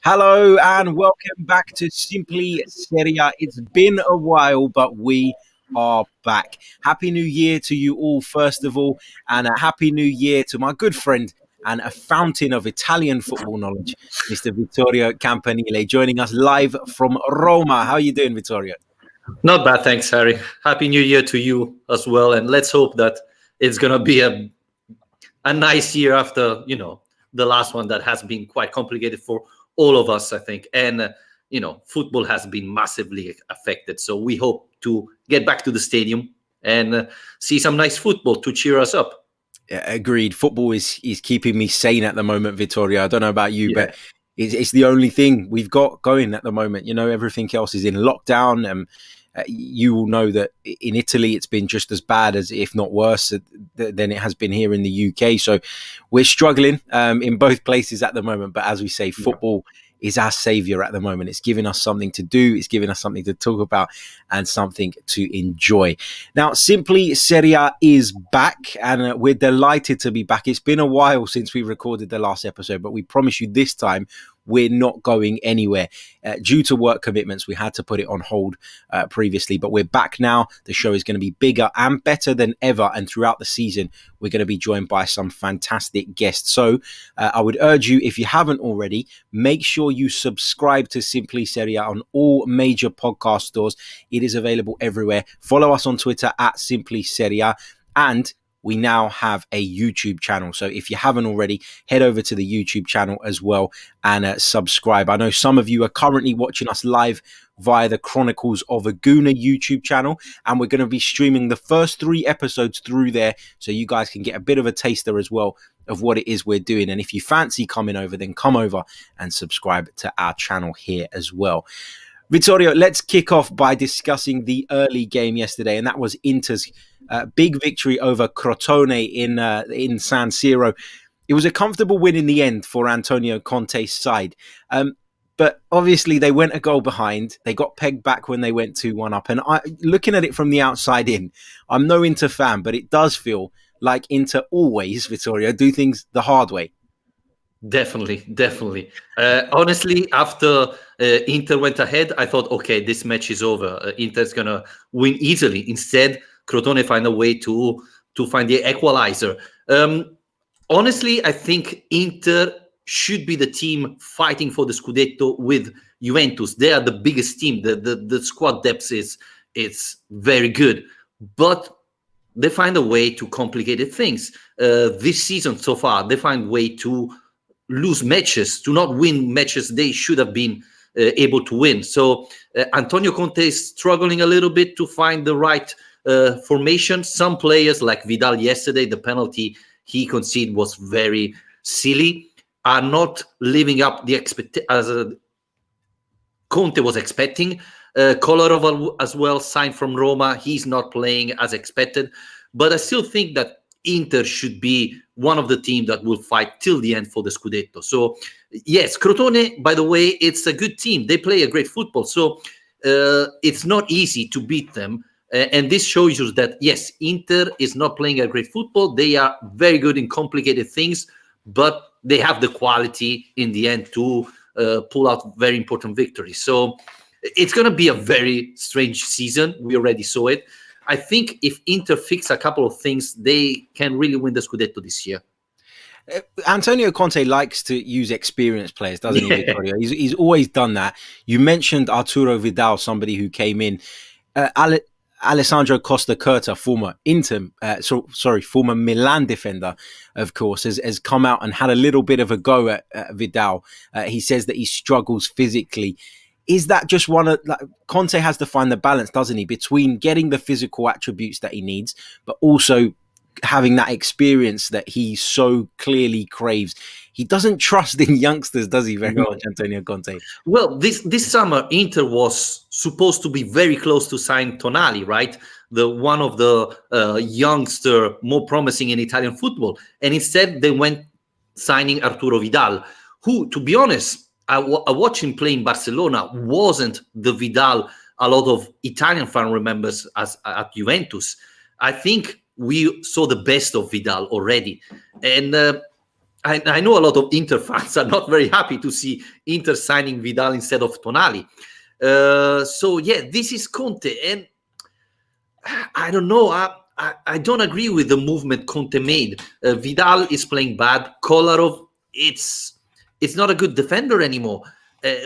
Hello and welcome back to Simply Serie A. It's been a while, but we are back. Happy New Year to you all, first of all, and a Happy New Year to my good friend and a fountain of Italian football knowledge, Mr. Vittorio Campanile, joining us live from Roma. How are you doing, Vittorio? Not bad, thanks, Harry. Happy New Year to you as well, and let's hope that it's going to be a nice year after, the last one that has been quite complicated for all of us, I think. And, football has been massively affected. So we hope to get back to the stadium and see some nice football to cheer us up. Yeah, agreed. Football is keeping me sane at the moment, Vittorio. I don't know about you, but it's the only thing we've got going at the moment. Everything else is in lockdown. You will know that in Italy, it's been just as bad as, if not worse, than it has been here in the UK. So we're struggling in both places at the moment. But as we say, football is our savior at the moment. It's giving us something to do. It's giving us something to talk about and something to enjoy. Now, Simply Serie A is back and we're delighted to be back. It's been a while since we recorded the last episode, but we promise you this time we're not going anywhere. Due to work commitments, we had to put it on hold previously, but we're back now. The show is going to be bigger and better than ever. And throughout the season, we're going to be joined by some fantastic guests. So I would urge you, if you haven't already, make sure you subscribe to Simply Serie A on all major podcast stores. It is available everywhere. Follow us on Twitter at Simply Serie A, and we now have a YouTube channel. So if you haven't already, head over to the YouTube channel as well and subscribe. I know some of you are currently watching us live via the Chronicles of Aguna YouTube channel, and we're going to be streaming the first 3 episodes through there so you guys can get a bit of a taster as well of what it is we're doing. And if you fancy coming over, then come over and subscribe to our channel here as well. Vittorio, let's kick off by discussing the early game yesterday, and that was Inter's big victory over Crotone in San Siro. It was a comfortable win in the end for Antonio Conte's side. But obviously they went a goal behind. They got pegged back when they went 2-1 up. And looking at it from the outside in, I'm no Inter fan, but it does feel like Inter always, Vittorio, do things the hard way. Definitely. Honestly, after Inter went ahead, I thought, okay, this match is over. Inter's going to win easily. Instead, Crotone find a way to find the equalizer. Honestly, I think Inter should be the team fighting for the Scudetto with Juventus. They are the biggest team. The squad depth is very good. But they find a way to complicate things. This season so far, they find a way to lose matches, to not win matches they should have been able to win. So Antonio Conte is struggling a little bit to find the right formation. Some players like Vidal yesterday, the penalty he conceded was very silly, are not living up as Conte was expecting. Kolarov as well, signed from Roma. He's not playing as expected. But I still think that Inter should be one of the teams that will fight till the end for the Scudetto. So, yes, Crotone, by the way, it's a good team. They play a great football. So, it's not easy to beat them. And this shows you that, yes, Inter is not playing a great football. They are very good in complicated things, but they have the quality in the end to pull out very important victories. So, it's going to be a very strange season. We already saw it. I think if Inter fix a couple of things, they can really win the Scudetto this year. Antonio Conte likes to use experienced players, doesn't he, Vittorio? He's always done that. You mentioned Arturo Vidal, somebody who came in. Alessandro Costa Curta, former former Milan defender, of course, has come out and had a little bit of a go at Vidal. He says that he struggles physically. Is that just Conte has to find the balance, doesn't he, between getting the physical attributes that he needs, but also having that experience that he so clearly craves. He doesn't trust in youngsters, does he, very much, Antonio Conte? Well, this summer, Inter was supposed to be very close to sign Tonali, right? One of the youngster more promising in Italian football. And instead, they went signing Arturo Vidal, who, to be honest, I watched him play in Barcelona, wasn't the Vidal a lot of Italian fan remembers as at Juventus. I think we saw the best of Vidal already. And I know a lot of Inter fans are not very happy to see Inter signing Vidal instead of Tonali. So yeah, this is Conte, and I don't know. I don't agree with the movement Conte made. Vidal is playing bad. Kolarov, it's not a good defender anymore.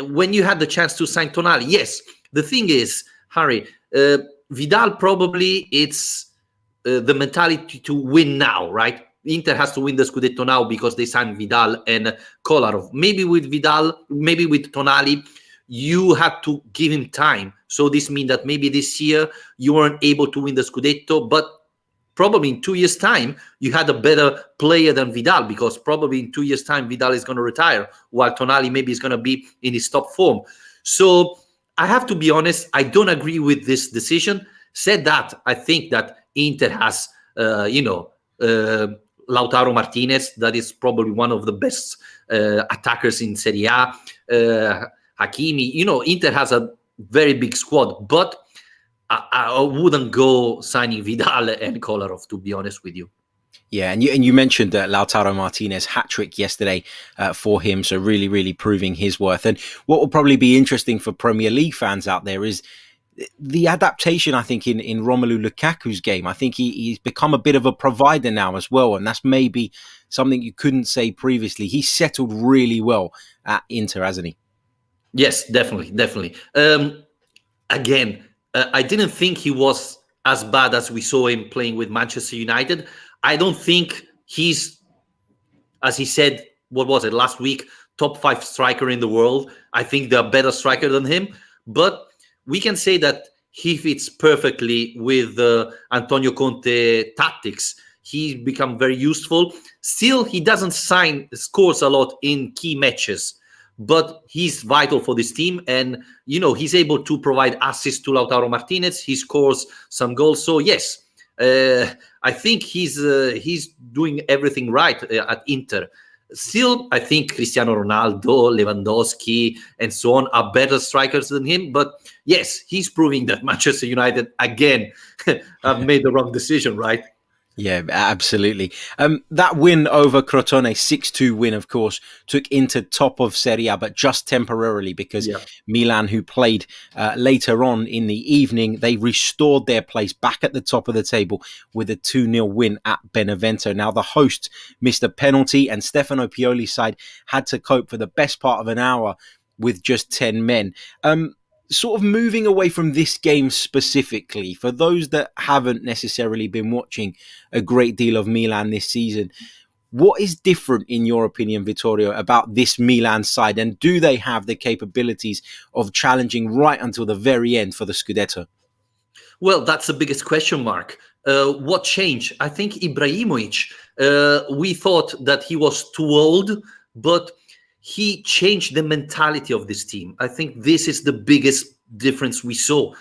When you had the chance to sign Tonali, yes. The thing is, Harry, Vidal probably it's the mentality to win now, right? Inter has to win the Scudetto now because they signed Vidal and Kolarov. Maybe with Vidal, maybe with Tonali, you have to give him time. So this means that maybe this year you weren't able to win the Scudetto, but probably in 2 years' time, you had a better player than Vidal, because probably in 2 years' time, Vidal is going to retire, while Tonali maybe is going to be in his top form. So I have to be honest, I don't agree with this decision. Said that, I think that Inter has, Lautaro Martinez, that is probably one of the best attackers in Serie A. Hakimi, Inter has a very big squad, but I wouldn't go signing Vidal and Kolarov, to be honest with you. Yeah, and you mentioned Lautaro Martinez hat-trick yesterday for him, so really, really proving his worth. And what will probably be interesting for Premier League fans out there is the adaptation, I think, in Romelu Lukaku's game. I think he's become a bit of a provider now as well, and that's maybe something you couldn't say previously. He's settled really well at Inter, hasn't he? Yes, definitely. Again, I didn't think he was as bad as we saw him playing with Manchester United. I don't think he's, as he said, what was it, last week, top 5 striker in the world. I think they're a better striker than him. But we can say that he fits perfectly with Antonio Conte tactics. He's become very useful. Still, he doesn't scores a lot in key matches, but he's vital for this team. And, he's able to provide assists to Lautaro Martinez. He scores some goals. So, yes, I think he's doing everything right at Inter. Still, I think Cristiano Ronaldo, Lewandowski, and so on are better strikers than him. But yes, he's proving that Manchester United, again, have made the wrong decision, right? Yeah, absolutely. That win over Crotone, 6-2 win, of course, took Inter top of Serie A, but just temporarily, because Milan, who played later on in the evening, they restored their place back at the top of the table with a 2-0 win at Benevento. Now, the hosts missed a penalty, and Stefano Pioli's side had to cope for the best part of an hour with just 10 men. Sort of moving away from this game specifically, for those that haven't necessarily been watching a great deal of Milan this season, what is different, in your opinion, Vittorio, about this Milan side? And do they have the capabilities of challenging right until the very end for the Scudetto? Well, that's the biggest question mark. What changed? I think Ibrahimovic, we thought that he was too old, but he changed the mentality of this team. I think this is the biggest difference we saw.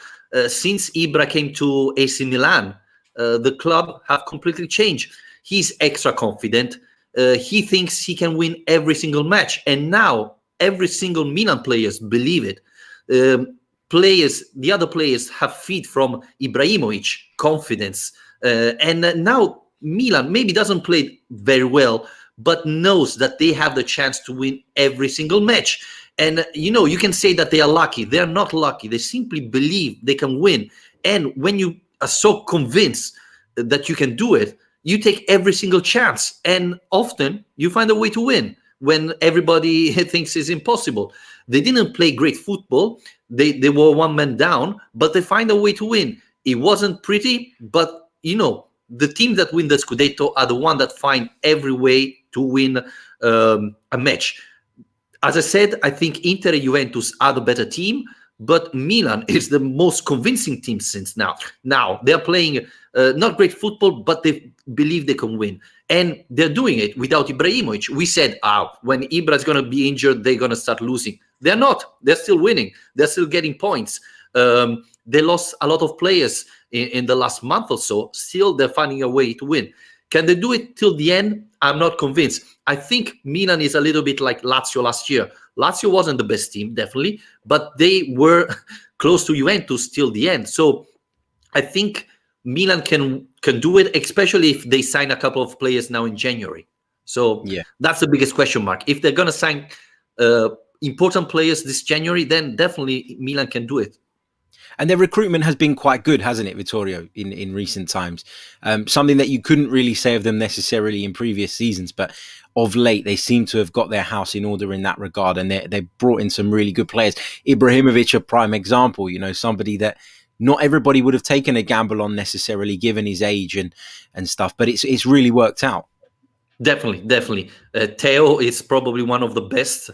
Since Ibra came to AC Milan, the club have completely changed. He's extra confident. He thinks he can win every single match. And now every single Milan players believe it. The other players have feed from Ibrahimovic, confidence. And now Milan maybe doesn't play very well, but knows that they have the chance to win every single match. And, you can say that they are lucky. They are not lucky. They simply believe they can win. And when you are so convinced that you can do it, you take every single chance. And often you find a way to win when everybody thinks it's impossible. They didn't play great football. They were one man down, but they find a way to win. It wasn't pretty, but, the team that win the Scudetto are the one that find every way to win a match. As I said, I think Inter and Juventus are the better team, but Milan is the most convincing team since now. Now, they're playing not great football, but they believe they can win. And they're doing it without Ibrahimovic. We said, when Ibra is going to be injured, they're going to start losing. They're not. They're still winning. They're still getting points. They lost a lot of players in the last month or so. Still, they're finding a way to win. Can they do it till the end? I'm not convinced. I think Milan is a little bit like Lazio last year. Lazio wasn't the best team, definitely, but they were close to Juventus till the end. So I think Milan can do it, especially if they sign a couple of players now in January. So that's the biggest question mark. If they're going to sign important players this January, then definitely Milan can do it. And their recruitment has been quite good, hasn't it, Vittorio, in recent times? Something that you couldn't really say of them necessarily in previous seasons, but of late they seem to have got their house in order in that regard, and they brought in some really good players. Ibrahimovic, a prime example, somebody that not everybody would have taken a gamble on necessarily, given his age and stuff, but it's really worked out. Definitely. Theo is probably one of the best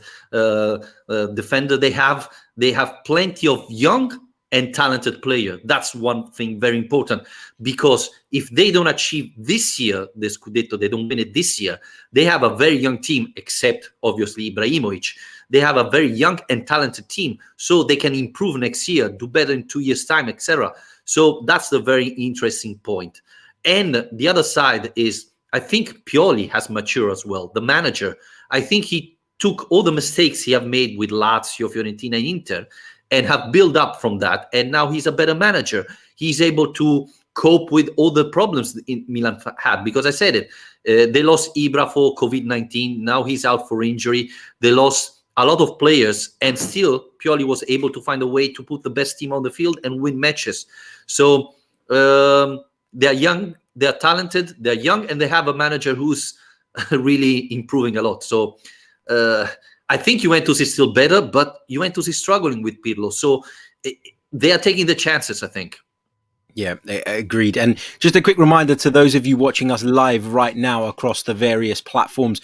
defender they have. They have plenty of young and talented player. That's one thing very important, because if they don't achieve this year the Scudetto, they don't win it this year, they have a very young team, except obviously Ibrahimovic. They have a very young and talented team, so they can improve next year, do better in 2 years' time, etc. So that's the very interesting point. And the other side is, I think Pioli has matured as well. The manager, I think he took all the mistakes he have made with Lazio, Fiorentina, and Inter, and have built up from that. And now he's a better manager. He's able to cope with all the problems Milan had. Because I said it, they lost Ibra for COVID-19. Now he's out for injury. They lost a lot of players, and still Pioli was able to find a way to put the best team on the field and win matches. So they're young, they're talented, they're young, and they have a manager who's really improving a lot. So I think Juventus is still better, but Juventus is struggling with Pirlo. So they are taking the chances, I think. Yeah, agreed. And just a quick reminder to those of you watching us live right now across the various platforms,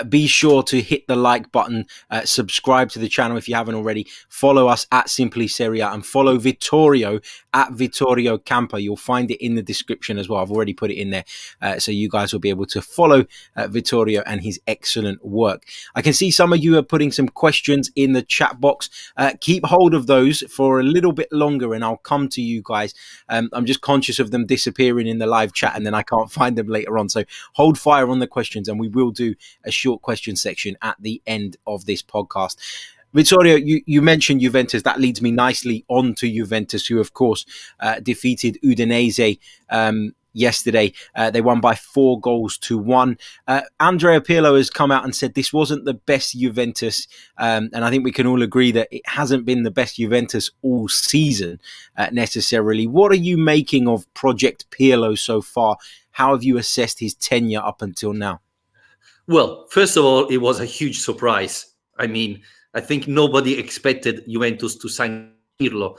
be sure to hit the like button, subscribe to the channel if you haven't already, follow us at Simply Serie A, and follow Vittorio at Vittorio Campa. You'll find it in the description as well. I've already put it in there, so you guys will be able to follow Vittorio and his excellent work. I can see some of you are putting some questions in the chat box. Keep hold of those for a little bit longer and I'll come to you guys. I'm just conscious of them disappearing in the live chat and then I can't find them later on. So hold fire on the questions and we will do a short question section at the end of this podcast. Vittorio, you mentioned Juventus. That leads me nicely on to Juventus, who, of course, defeated Udinese yesterday. They won by 4-1. Andrea Pirlo has come out and said this wasn't the best Juventus, and I think we can all agree that it hasn't been the best Juventus all season necessarily. What are you making of Project Pirlo so far? How have you assessed his tenure up until now? Well, first of all, it was a huge surprise. I mean, I think nobody expected Juventus to sign Pirlo.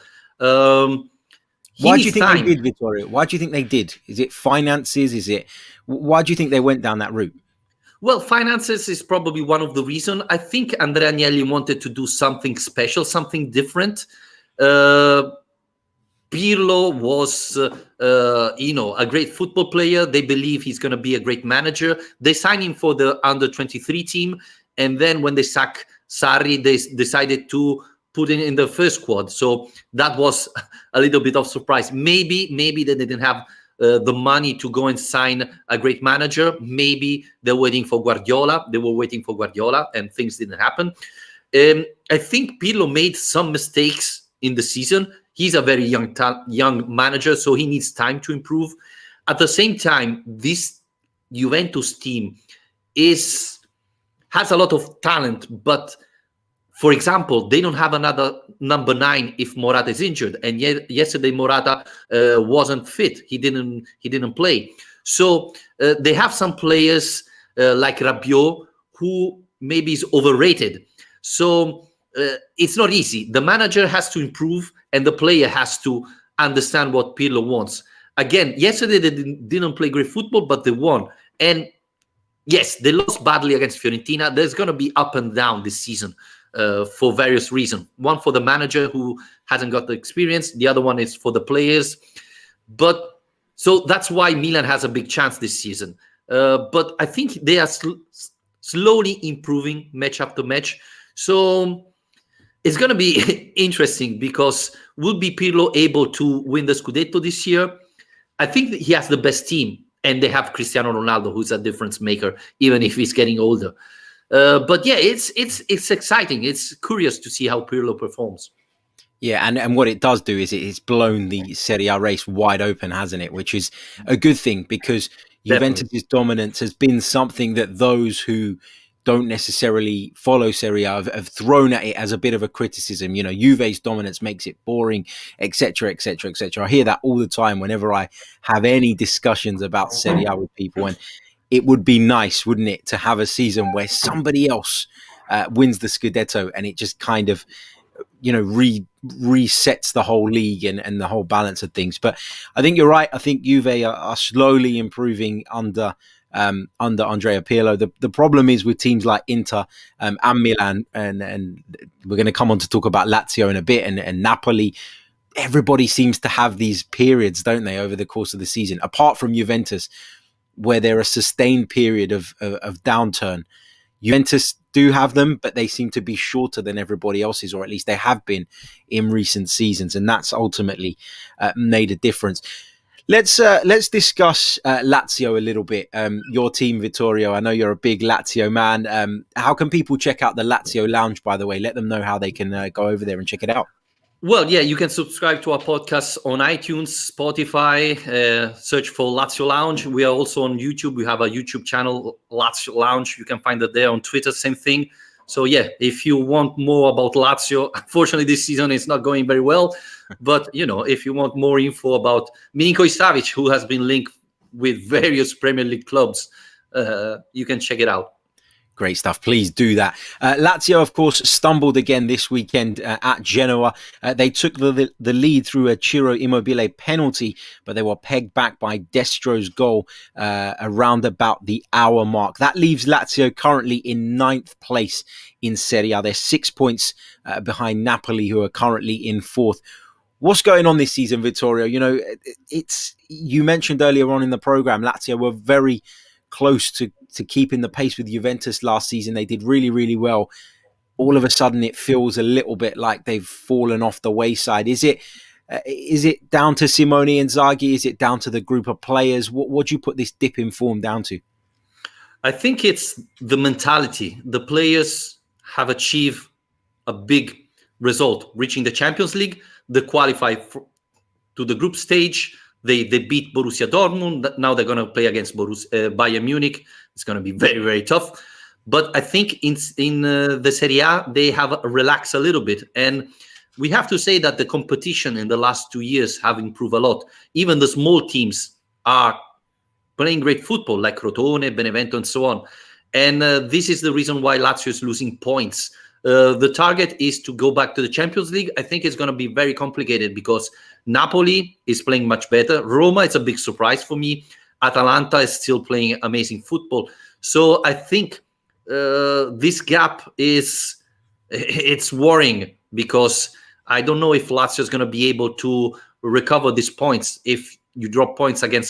Why do you think they did, Vittorio? Why do you think they did? Is it finances? Why do you think they went down that route? Well, finances is probably one of the reasons. I think Andrea Agnelli wanted to do something special, something different. Pirlo was, a great football player. They believe he's going to be a great manager. They signed him for the under-23 team. And then when they sacked Sarri, they decided to put in the first squad. So that was a little bit of surprise. Maybe they didn't have the money to go and sign a great manager. Maybe they're waiting for Guardiola. They were waiting for Guardiola and things didn't happen. I think Pirlo made some mistakes in the season. He's a very young manager, so he needs time to improve. At the same time, this Juventus team has a lot of talent, but for example, they don't have another number 9 if Morata is injured. And yet yesterday Morata wasn't fit. He didn't play. So they have some players like Rabiot who maybe is overrated. So it's not easy. The manager has to improve and the player has to understand what Pirlo wants. Again, yesterday they didn't play great football, but they won. And yes, they lost badly against Fiorentina. There's going to be up and down this season. For various reasons. One for the manager who hasn't got the experience. The other one is for the players. But so that's why Milan has a big chance this season. But I think they are slowly improving match after match. So it's going to be interesting because will be Pirlo able to win the Scudetto this year? I think that he has the best team and they have Cristiano Ronaldo, who's a difference maker, even if he's getting older. But yeah, it's exciting. It's curious to see how Pirlo performs. Yeah, and what it does do is it's blown the Serie A race wide open, hasn't it? Which is a good thing because Definitely. Juventus's dominance has been something that those who don't necessarily follow Serie A have thrown at it as a bit of a criticism. You know, Juve's dominance makes it boring, etc., etc., etc. I hear that all the time whenever I have any discussions about Serie A with people, and it would be nice, wouldn't it, to have a season where somebody else wins the Scudetto and it just kind of, you know, resets the whole league and the whole balance of things. But I think you're right. I think Juve are slowly improving under Andrea Pirlo. The problem is with teams like Inter and Milan, and we're going to come on to talk about Lazio in a bit, and Napoli. Everybody seems to have these periods, don't they, over the course of the season, apart from Juventus, where they're a sustained period of downturn. Juventus do have them, but they seem to be shorter than everybody else's, or at least they have been in recent seasons, and that's ultimately made a difference. Let's discuss Lazio a little bit. Your team, Vittorio. I know you're a big Lazio man. How can people check out the Lazio Lounge, by the way? Let them know how they can go over there and check it out. Well, yeah, you can subscribe to our podcast on iTunes, Spotify, search for Lazio Lounge. We are also on YouTube. We have a YouTube channel, Lazio Lounge. You can find it there. On Twitter, same thing. So, yeah, if you want more about Lazio, unfortunately, this season is not going very well. But, you know, if you want more info about Milinkovic Savic, who has been linked with various Premier League clubs, you can check it out. Great stuff. Please do that. Lazio, of course, stumbled again this weekend at Genoa. They took the lead through a Ciro Immobile penalty, but they were pegged back by Destro's goal around about the hour mark. That leaves Lazio currently in 9th place in Serie A. They're 6 points behind Napoli, who are currently in 4th. What's going on this season, Vittorio? You know, you mentioned earlier on in the program, Lazio were very close to keeping the pace with Juventus last season. They did really, really well. All of a sudden, it feels a little bit like they've fallen off the wayside. Is it down to Simone Inzaghi? Is it down to the group of players? What do you put this dip in form down to? I think it's the mentality. The players have achieved a big result, reaching the Champions League. They qualify to the group stage. They beat Borussia Dortmund. Now they're going to play against Bayern Munich. It's going to be very, very tough. But I think in the Serie A, they have relaxed a little bit. And we have to say that the competition in the last 2 years have improved a lot. Even the small teams are playing great football, like Crotone, Benevento, and so on. And this is the reason why Lazio is losing points. The target is to go back to the Champions League. I think it's going to be very complicated because Napoli is playing much better. Roma, it's a big surprise for me. Atalanta is still playing amazing football. So I think this gap it's worrying because I don't know if Lazio is going to be able to recover these points. If you drop points against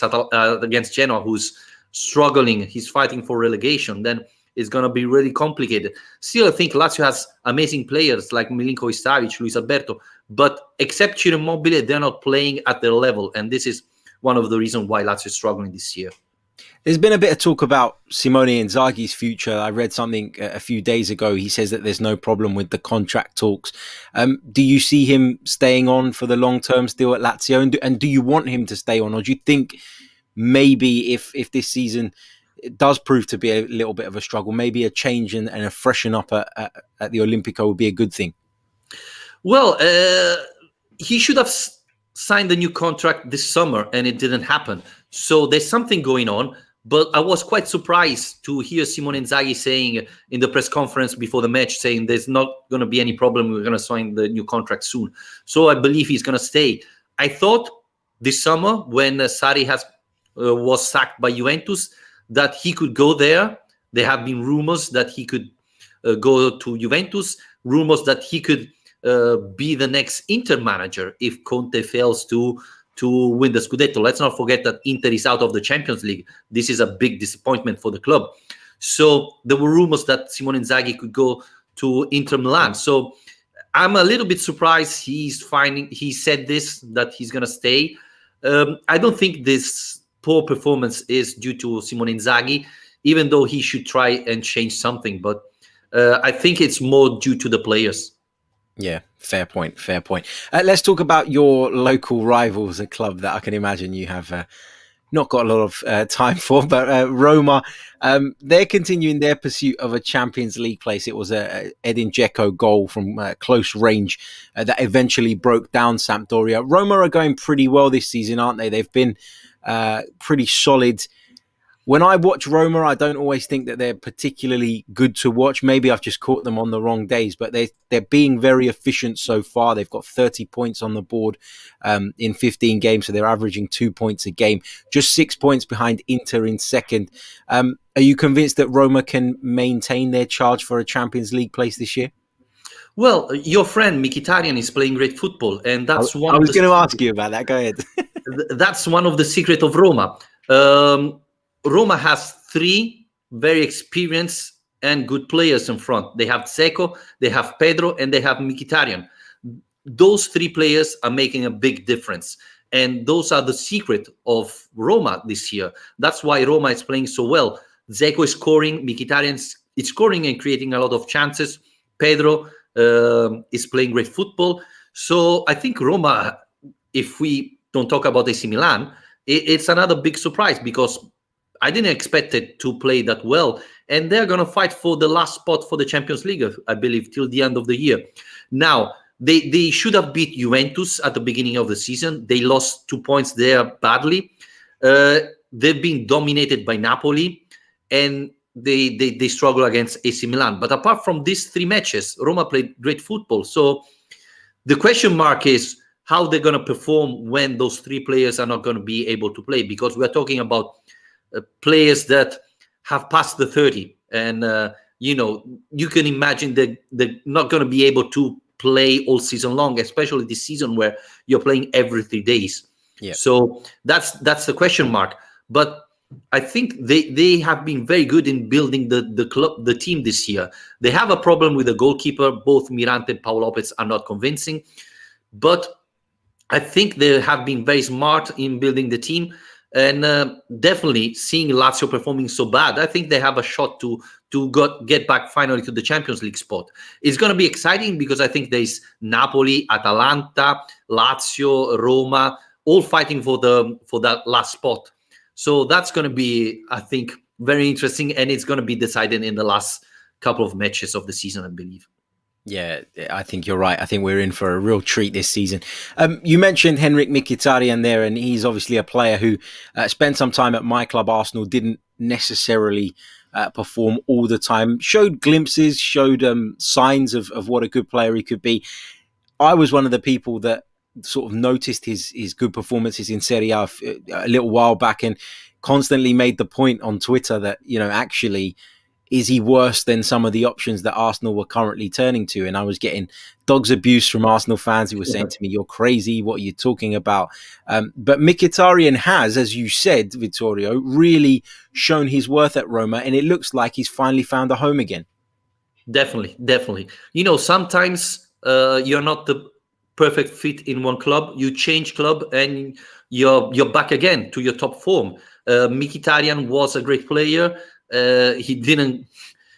Genoa, who's struggling, he's fighting for relegation, then it's going to be really complicated. Still, I think Lazio has amazing players like Milinkovic Savic, Luis Alberto, but except Ciro Immobile, they're not playing at their level. And this is one of the reasons why Lazio is struggling this year. There's been a bit of talk about Simone Inzaghi's future. I read something a few days ago. He says that there's no problem with the contract talks. Do you see him staying on for the long term still at Lazio? And do you want him to stay on? Or do you think maybe if this season it does prove to be a little bit of a struggle, maybe a change and a freshen up at the Olimpico would be a good thing? Well, he should have signed a new contract this summer, and it didn't happen. So there's something going on. But I was quite surprised to hear Simone Inzaghi saying in the press conference before the match, saying there's not going to be any problem. We're going to sign the new contract soon. So I believe he's going to stay. I thought this summer when Sarri was sacked by Juventus that he could go there. There have been rumors that he could go to Juventus, rumors that he could be the next Inter manager if Conte fails to win the Scudetto. Let's not forget that Inter is out of the Champions League. This is a big disappointment for the club. So there were rumors that Simone Inzaghi could go to Inter Milan. So I'm a little bit surprised he said this, that he's going to stay. I don't think this poor performance is due to Simone Inzaghi, even though he should try and change something. But I think it's more due to the players. Yeah, fair point. Let's talk about your local rivals, a club that I can imagine you have not got a lot of time for. But Roma, they're continuing their pursuit of a Champions League place. It was a Edin Dzeko goal from close range that eventually broke down Sampdoria. Roma are going pretty well this season, aren't they? They've been pretty solid. When I watch Roma, I don't always think that they're particularly good to watch. Maybe I've just caught them on the wrong days, but they're being very efficient so far. They've got 30 points on the board in 15 games, so they're averaging 2 points a game, just 6 points behind Inter in second. Are you convinced that Roma can maintain their charge for a Champions League place this year? Well, your friend Mkhitaryan is playing great football, and that's one. I was going to ask you about that. Go ahead. That's one of the secrets of Roma. Roma has 3 very experienced and good players in front. They have Dzeko, they have Pedro, and they have Mkhitaryan. Those 3 players are making a big difference. And those are the secret of Roma this year. That's why Roma is playing so well. Dzeko is scoring, Mkhitaryan is scoring and creating a lot of chances. Pedro is playing great football. So I think Roma, if we don't talk about AC Milan, it's another big surprise, because I didn't expect it to play that well. And they're going to fight for the last spot for the Champions League, I believe, till the end of the year. Now, they should have beat Juventus at the beginning of the season. They lost 2 points there badly. They've been dominated by Napoli, and they struggle against AC Milan. But apart from these 3 matches, Roma played great football. So the question mark is how they're going to perform when those 3 players are not going to be able to play, because we're talking about players that have passed the 30, and you can imagine that they're not going to be able to play all season long, especially this season where you're playing every 3 days. Yeah. So that's the question mark. But I think they have been very good in building the team this year. They have a problem with the goalkeeper. Both Mirante and Paul Lopez are not convincing, but I think they have been very smart in building the team. And definitely seeing Lazio performing so bad, I think they have a shot to get back finally to the Champions League spot. It's going to be exciting because I think there's Napoli, Atalanta, Lazio, Roma, all fighting for that last spot. So that's going to be, I think, very interesting, and it's going to be decided in the last couple of matches of the season, I believe. Yeah, I think you're right. I think we're in for a real treat this season. You mentioned Henrik Mkhitaryan there, and he's obviously a player who spent some time at my club, Arsenal, didn't necessarily perform all the time, showed glimpses, showed signs of what a good player he could be. I was one of the people that sort of noticed his good performances in Serie A a little while back, and constantly made the point on Twitter that, actually, is he worse than some of the options that Arsenal were currently turning to? And I was getting dogs abuse from Arsenal fans who were saying to me, you're crazy, what are you talking about? But Mkhitaryan has, as you said, Vittorio, really shown his worth at Roma, and it looks like he's finally found a home again. Definitely. Sometimes you're not the perfect fit in one club. You change club and you're back again to your top form. Mkhitaryan was a great player. He didn't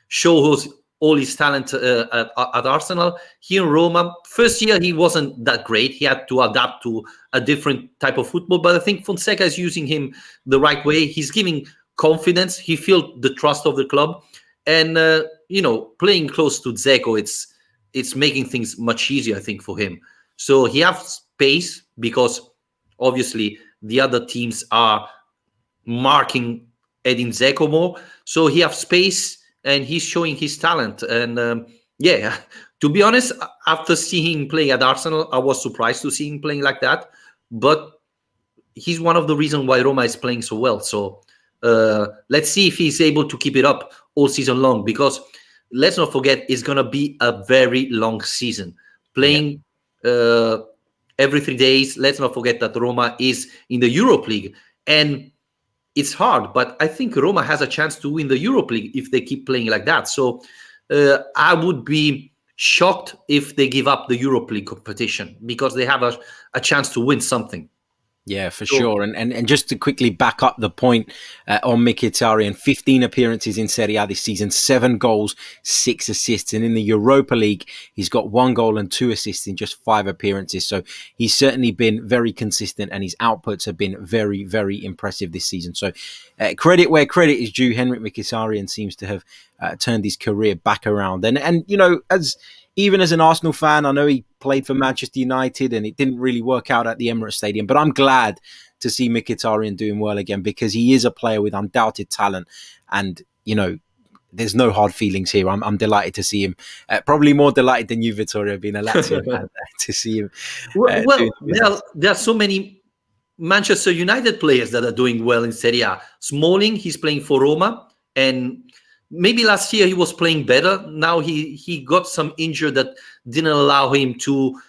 show all his talent at Arsenal. Here in Roma, first year he wasn't that great. He had to adapt to a different type of football. But I think Fonseca is using him the right way. He's giving confidence. He feels the trust of the club, and playing close to Dzeko, it's making things much easier, I think, for him. So he has space because obviously the other teams are marking Edin Dzeko more. So he has space and he's showing his talent. And to be honest, after seeing him play at Arsenal, I was surprised to see him playing like that. But he's one of the reasons why Roma is playing so well. So let's see if he's able to keep it up all season long, because let's not forget, it's going to be a very long season. Playing every 3 days. Let's not forget that Roma is in the Europa League. And it's hard, but I think Roma has a chance to win the Europa League if they keep playing like that. So I would be shocked if they give up the Europa League competition, because they have a chance to win something. Yeah, for sure. And just to quickly back up the point on Mkhitaryan, 15 appearances in Serie A this season, 7 goals, 6 assists. And in the Europa League, he's got 1 goal and 2 assists in just 5 appearances. So he's certainly been very consistent and his outputs have been very, very impressive this season. So credit where credit is due. Henrik Mkhitaryan seems to have turned his career back around. And you know, even as an Arsenal fan, I know he played for Manchester United and it didn't really work out at the Emirates Stadium, but I'm glad to see Mkhitaryan doing well again because he is a player with undoubted talent and, you know, there's no hard feelings here. I'm delighted to see him. Probably more delighted than you, Vittorio, being a Lazio fan, to see him. There are so many Manchester United players that are doing well in Serie A. Smalling, he's playing for Roma, and maybe last year he was playing better. Now he got some injury that didn't allow him to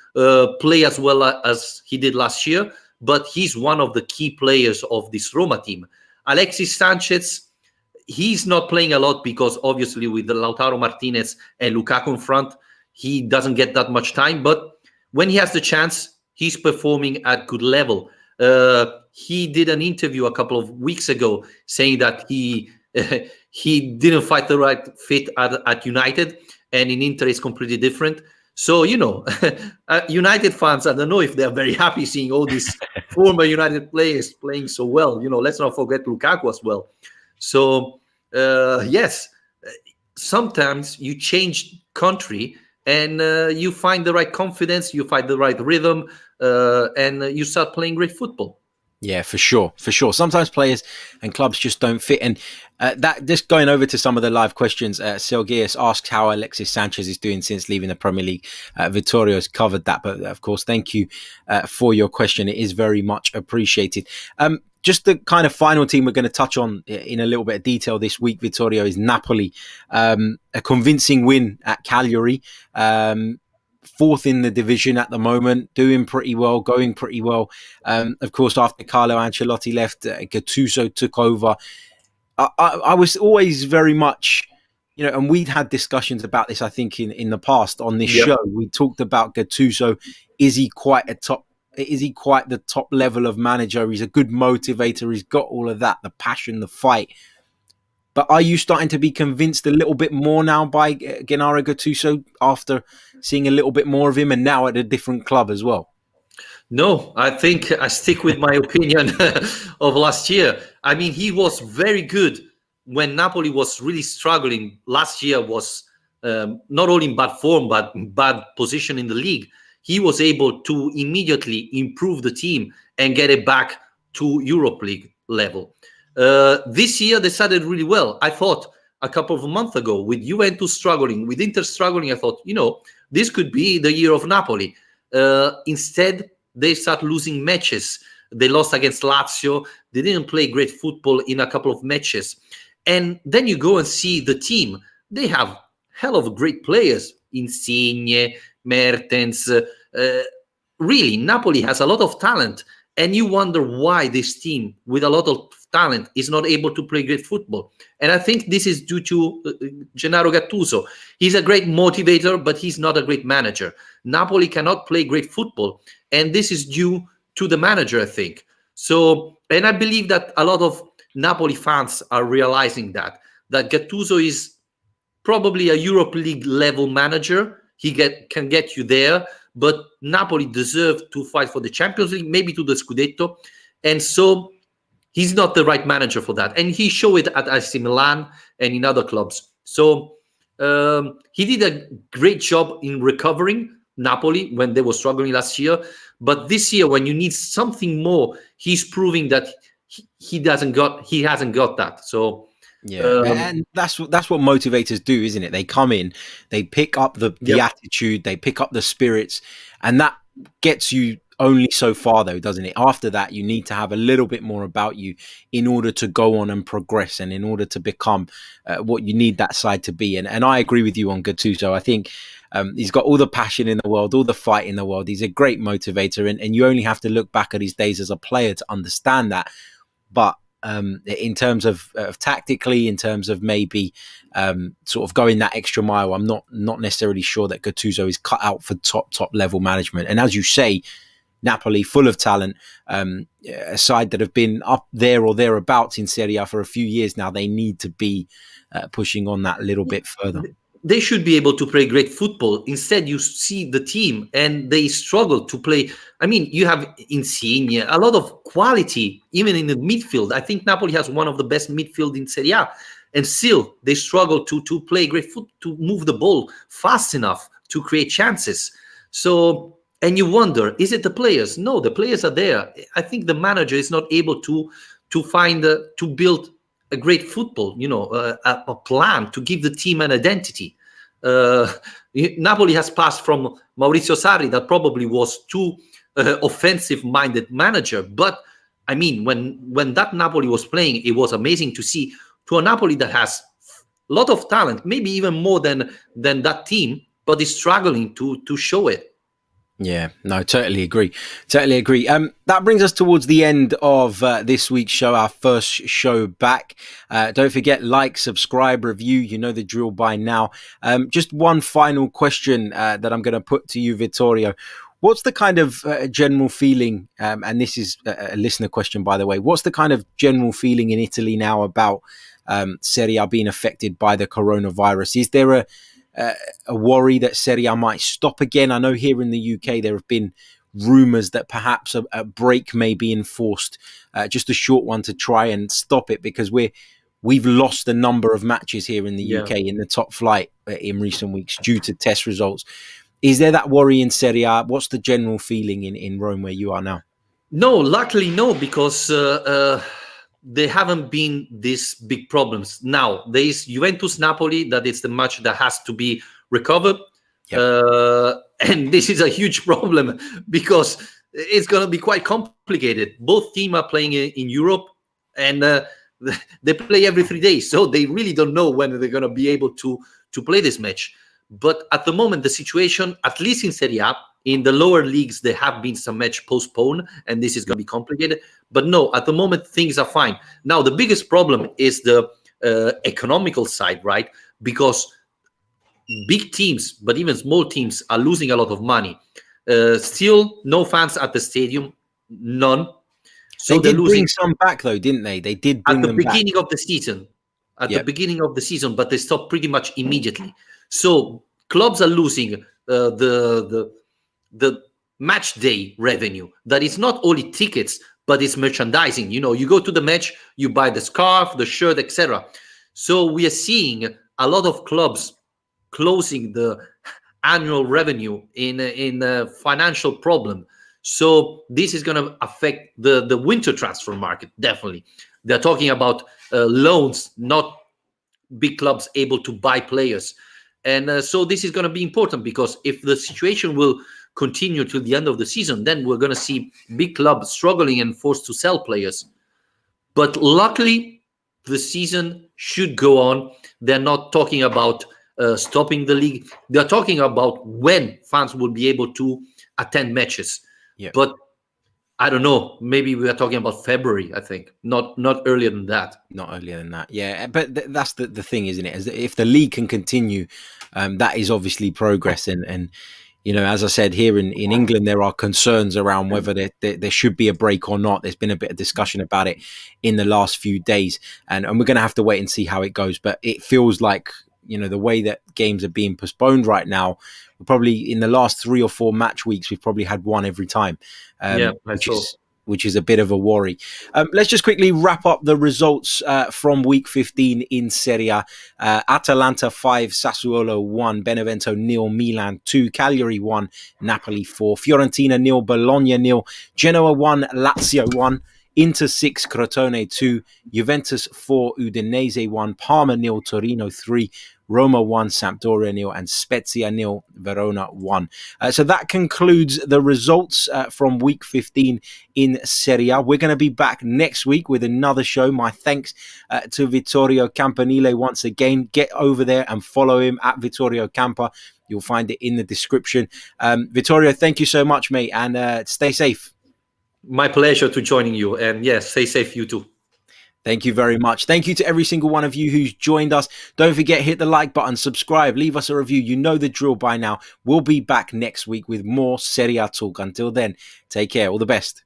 play as well as he did last year. But he's one of the key players of this Roma team. Alexis Sanchez, he's not playing a lot because obviously with the Lautaro Martinez and Lukaku in front, he doesn't get that much time. But when he has the chance, he's performing at good level. He did an interview a couple of weeks ago saying that he didn't fight the right fit at United, and in Inter is completely different. So, you know, United fans, I don't know if they're very happy seeing all these former United players playing so well. You know, let's not forget Lukaku as well. So, yes, sometimes you change country and you find the right confidence, you find the right rhythm, and you start playing great football. Yeah, for sure. For sure. Sometimes players and clubs just don't fit. And that just going over to some of the live questions, Sergius asks how Alexis Sanchez is doing since leaving the Premier League. Vittorio's covered that. But of course, thank you for your question. It is very much appreciated. Just the kind of final team we're going to touch on in a little bit of detail this week, Vittorio, is Napoli. A convincing win at Cagliari. 4th in the division at the moment, doing pretty well, going pretty well. Of course, after Carlo Ancelotti left, Gattuso took over. I was always very much, you know, and we'd had discussions about this, I think, in the past on this show. We talked about Gattuso. Is he quite the top level of manager? He's a good motivator. He's got all of that, the passion, the fight. But are you starting to be convinced a little bit more now by Gennaro Gattuso after seeing a little bit more of him and now at a different club as well? No, I think I stick with my opinion of last year. I mean, he was very good when Napoli was really struggling. Last year was not only in bad form, but bad position in the league. He was able to immediately improve the team and get it back to Europe League level. This year they started really well. I thought a couple of months ago with Juventus struggling, with Inter struggling, I thought, you know, this could be the year of Napoli. Instead, they start losing matches. They lost against Lazio. They didn't play great football in a couple of matches. And then you go and see the team. They have hell of great players. Insigne, Mertens. Really, Napoli has a lot of talent. And you wonder why this team with a lot of talent is not able to play great football. And I think this is due to Gennaro Gattuso. He's a great motivator, but he's not a great manager. Napoli cannot play great football. And this is due to the manager, I think. So, and I believe that a lot of Napoli fans are realizing that Gattuso is probably a Europe League level manager. He can get you there, but Napoli deserve to fight for the Champions League, maybe to the Scudetto. And so he's not the right manager for that. And he showed it at AC Milan and in other clubs. So he did a great job in recovering Napoli when they were struggling last year. But this year, when you need something more, he's proving that he hasn't got that. So yeah, and that's what motivators do, isn't it? They come in, they pick up the attitude, they pick up the spirits, and that gets you only so far, though, doesn't it? After that, you need to have a little bit more about you in order to go on and progress, and in order to become what you need that side to be. And I agree with you on Gattuso. I think he's got all the passion in the world, all the fight in the world. He's a great motivator, and you only have to look back at his days as a player to understand that. But in terms of tactically, in terms of maybe sort of going that extra mile, I'm not necessarily sure that Gattuso is cut out for top level management. And as you say, Napoli, full of talent, a side that have been up there or thereabouts in Serie A for a few years now. They need to be pushing on that a little bit further. They should be able to play great football. Instead, you see the team and they struggle to play. I mean, you have Insigne, a lot of quality, even in the midfield. I think Napoli has one of the best midfield in Serie A. And still, they struggle to play great football, to move the ball fast enough to create chances. So, and you wonder, is it the players? No, the players are there. I think the manager is not able to find, to build a great football, a plan to give the team an identity. Napoli has passed from Maurizio Sarri, that probably was too offensive-minded manager. But I mean, when that Napoli was playing, it was amazing to see, to a Napoli that has a lot of talent, maybe even more than that team, but is struggling to show it. Yeah, no, totally agree. That brings us towards the end of this week's show, our first show back. Don't forget, like, subscribe, review. You know the drill by now. Just one final question that I'm going to put to you, Vittorio. What's the kind of general feeling, and this is a listener question, by the way, what's the kind of general feeling in Italy now about Serie A being affected by the coronavirus? Is there a worry that Serie A might stop again? I know here in the UK there have been rumours that perhaps a break may be enforced, just a short one to try and stop it, because we've lost a number of matches here in the UK in the top flight in recent weeks due to test results. Is there that worry in Serie A? What's the general feeling in Rome where you are now? No, luckily no, because there haven't been these big problems. Now, there is Juventus-Napoli, that is the match that has to be recovered. Yep. And this is a huge problem because it's going to be quite complicated. Both teams are playing in Europe, and they play every 3 days. So they really don't know when they're going to be able to play this match. But at the moment, the situation, at least in Serie A, in the lower leagues, there have been some match postponed, and this is going to be complicated. But no, at the moment, things are fine. Now, the biggest problem is the economical side, right? Because big teams, but even small teams, are losing a lot of money. Still, no fans at the stadium, none. So they did bring some back, though, didn't they? They did bring them back. At the beginning of the season. The beginning of the season, but they stopped pretty much immediately. So clubs are losing the match day revenue. That is not only tickets, but it's merchandising. You go to the match, you buy the scarf, the shirt, etc. So we are seeing a lot of clubs closing the annual revenue in a financial problem. So this is going to affect the winter transfer market, definitely. They're talking about loans, not big clubs able to buy players. And so this is going to be important, because if the situation will continue till the end of the season, then we're going to see big clubs struggling and forced to sell players. But luckily, the season should go on. They're not talking about stopping the league. They're talking about when fans will be able to attend matches. Yeah. But I don't know. Maybe we are talking about February, I think. Not earlier than that. Not earlier than that, yeah. But that's the thing, isn't it? If the league can continue, that is obviously progress. And as I said, here in England, there are concerns around whether there should be a break or not. There's been a bit of discussion about it in the last few days. And we're going to have to wait and see how it goes. But it feels like, the way that games are being postponed right now, probably in the last 3 or 4 match weeks, we've probably had one every time, which is a bit of a worry. Let's just quickly wrap up the results from week 15 in Serie A. Atalanta 5, Sassuolo 1, Benevento 0, Milan 2, Cagliari 1, Napoli 4, Fiorentina 0, Bologna 0, Genoa 1, Lazio 1, Inter 6, Crotone 2, Juventus 4, Udinese 1, Parma 0, Torino 3, Roma 1, Sampdoria 0, and Spezia 0, Verona 1. So that concludes the results from week 15 in Serie A. We're going to be back next week with another show. My thanks to Vittorio Campanile once again. Get over there and follow him at Vittorio Campa. You'll find it in the description. Vittorio, thank you so much, mate, and stay safe. My pleasure to joining you. And yes, stay safe, you too. Thank you very much. Thank you to every single one of you who's joined us. Don't forget, hit the like button, subscribe, leave us a review. You know the drill by now. We'll be back next week with more Serie A talk. Until then, take care. All the best.